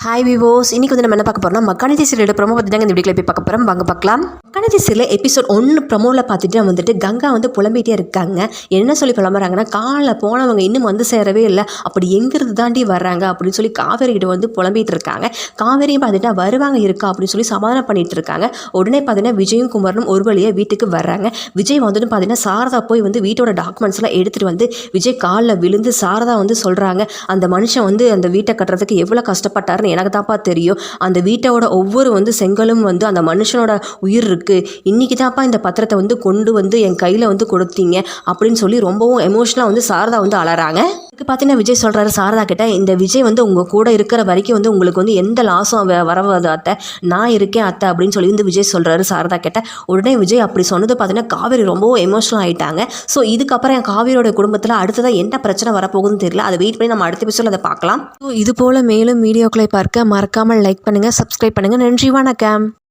Hi விவோஸ், இன்றைக்கி வந்து நம்ம என்ன பார்க்க போகிறோம்னா மக்கானிஜி சீரியலோட ப்ரோமோ பற்றி தாங்க இந்த வீடியோவில் போய் பார்க்க போகிறோம். வாங்க பார்க்கலாம். மக்கானிஜி சீரியல் எபிசோட் 1 ப்ரோமோவில் பார்த்துட்டு வந்துட்டு கங்கா வந்து புலம்பிகிட்டே இருக்காங்க. என்ன சொல்லி புலம்புறாங்கன்னா, காலைல போனவங்க இன்னும் வந்து சேரவே இல்லை, அப்படி எங்கிருந்து தாண்டி வர்றாங்க அப்படின்னு சொல்லி காவேரி கிட்ட வந்து புலம்பிகிட்டு இருக்காங்க. காவேரியும் பார்த்துட்டா வருவாங்க இருக்கா அப்படின்னு சொல்லி சமாதானம் பண்ணிட்டு இருக்காங்க. உடனே பார்த்தீங்கன்னா விஜயும் குமரனும் ஒரு வழியாக வீட்டுக்கு வர்றாங்க. விஜய் வந்துட்டு பார்த்தீங்கன்னா சாரதா போய் வந்து வீட்டோட டாக்குமெண்ட்ஸ்லாம் எடுத்துகிட்டு வந்து விஜய் காலில் விழுந்து சாரதா வந்து சொல்கிறாங்க, அந்த மனுஷன் வந்து அந்த வீட்டை கட்டுறதுக்கு எவ்வளோ கஷ்டப்பட்டாருன்னு எனக்கு தான்ப்பா தெரியும். அந்த வீட்டோட ஒவ்வொரு வந்து செங்கலும் வந்து அந்த மனுஷனோட உயிர் இருக்குது. இன்றைக்கி தான்ப்பா இந்த பத்திரத்தை வந்து கொண்டு வந்து என் கையில் வந்து கொடுத்தீங்க அப்படின்னு சொல்லி ரொம்பவும் எமோஷனலாக வந்து சாரதா வந்து அலறாங்க. இதுக்கு பார்த்தீங்கன்னா விஜய் சொல்கிறாரு சாரதா கிட்ட, இந்த விஜய் வந்து உங்கள் கூட இருக்கிற வரைக்கும் வந்து உங்களுக்கு வந்து எந்த லாஸும் வரவாது அத்தை, நான் இருக்கேன் அத்தை அப்படின்னு சொல்லி வந்து விஜய் சொல்கிறாரு சாரதா கிட்ட. உடனே விஜய் அப்படி சொன்னது பார்த்தீங்கன்னா காவேரி ரொம்பவும் எமோஷனல் ஆகிட்டாங்க. ஸோ இதுக்கப்புறம் என் காவேரியோட குடும்பத்தில் அடுத்ததாக என்ன பிரச்சனை வரப்போகுதுன்னு தெரியல. அதை வெயிட் பண்ணி நம்ம அடுத்த எபிசோடில் அதை பார்க்கலாம். ஸோ இது போல் மேலும் வீடியோக்களை பார்க்க மறக்காமல் லைக் பண்ணுங்கள், சப்ஸ்கிரைப் பண்ணுங்கள். நன்றி, வணக்கம்.